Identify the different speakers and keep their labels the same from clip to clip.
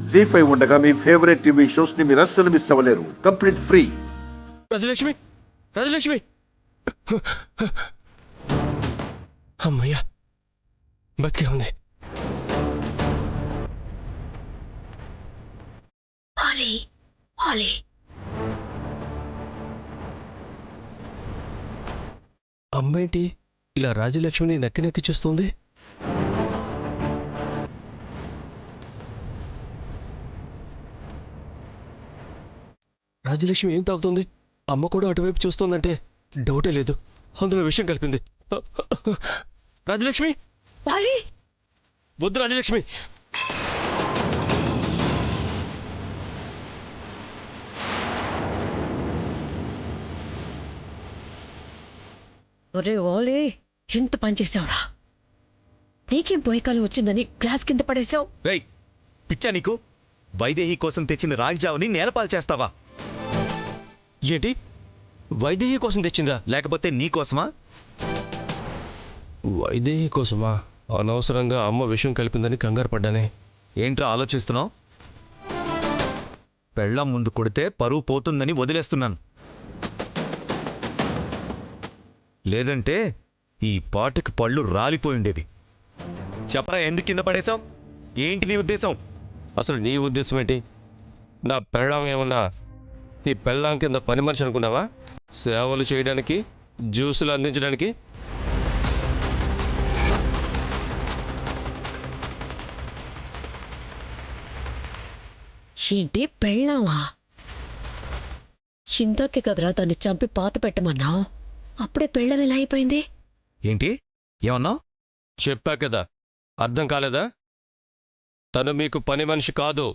Speaker 1: జీ5 ఉండగా మీ favourite TV shows ని మీరు అస్సలు మిస్ అవ్వలేరు. Complete free.
Speaker 2: రాజలక్ష్మి, రాజలక్ష్మి, అమ్మయ్యా బతికే ఉంది. అమ్మేంటి ఇలా రాజలక్ష్మిని నక్కి నక్కి చూస్తుంది? రాజలక్ష్మి ఏం తాగుతుంది? అమ్మ కూడా అటువైపు చూస్తోందంటే డౌటే లేదు, అందులో విషయం కలిపింది. రాజలక్ష్మి, వద్దు రాజలక్ష్మి.
Speaker 3: ఒరే ఓలే, ఎంత పని చేసావురా? నీకేం పోయికాలం వచ్చిందని గ్లాస్ కింద పడేసావు?
Speaker 4: రేయ్ పిచ్చా నీకు? వైదేహి కోసం తెచ్చిన రాగిజావుని నేలపాలు చేస్తావా?
Speaker 2: ఏంటి, వైదేహి కోసం తెచ్చిందా?
Speaker 4: లేకపోతే నీ కోసమా?
Speaker 2: వైదేహి కోసమా? అనవసరంగా అమ్మ విషయం కలిపిందని కంగారు పడ్డానే.
Speaker 4: ఏంట్రా ఆలోచిస్తున్నావు? పెళ్ళాం ముందు కొడితే పరువు పోతుందని వదిలేస్తున్నాను. లేదంటే ఈ పాటకి పళ్ళు రాలిపోయిండేవి. చెప్పరా, ఎందుకు కింద పడేశావు? ఏంటి నీ ఉద్దేశం?
Speaker 2: అసలు నీ ఉద్దేశం ఏంటి? నా పెళ్ళాం ఏమన్నా ఈ పెళ్ళాం కింద పని మనిషి అనుకున్నావా? సేవలు చేయడానికి, జ్యూసులు అందించడానికి.
Speaker 3: ఏంటి పెళ్ళావా? ఇందాకే కదరా దాన్ని చంపి పాత పెట్టమన్నావు, అప్పుడే పెళ్ళం ఎలా అయిపోయింది?
Speaker 4: ఏంటి ఏమన్నావు?
Speaker 2: చెప్పా కదా, అర్థం కాలేదా? తను మీకు పని మనిషి కాదు,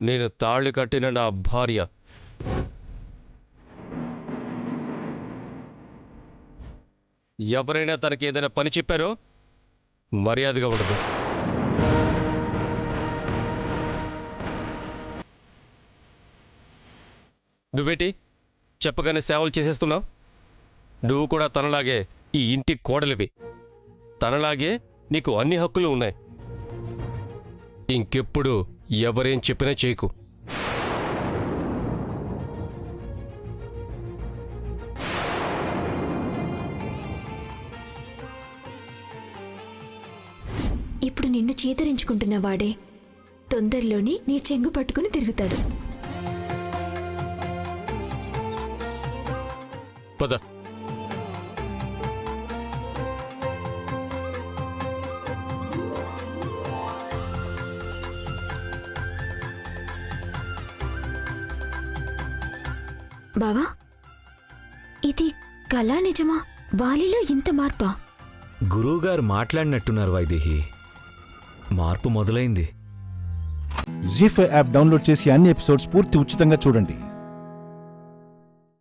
Speaker 2: నేను తాళి కట్టిన నా భార్య. ఎవరైనా తనకి ఏదైనా పని చెప్పారో మర్యాదగా ఉండదు. నువ్వేంటి చెప్పగానే సేవలు చేసేస్తున్నావు? నువ్వు కూడా తనలాగే ఈ ఇంటి కోడలివి. తనలాగే నీకు అన్ని హక్కులు ఉన్నాయి. ఇంకెప్పుడు ఎవరేం చెప్పినా చేయకు.
Speaker 5: ఇప్పుడు నిన్ను చీతరించుకుంటున్న వాడే తొందరలోని నీ చెంగు పట్టుకుని తిరుగుతాడు.
Speaker 2: పద.
Speaker 5: బావా, ఇది కళా నిజమా? వాలిలో ఇంత మార్పా?
Speaker 4: గురువుగారు మాట్లాడినట్టున్నారు వైదేహి. మార్పు మొదలైంది.
Speaker 6: జీ5 యాప్ డౌన్లోడ్ చేసి అన్ని ఎపిసోడ్స్ పూర్తి ఉచితంగా చూడండి.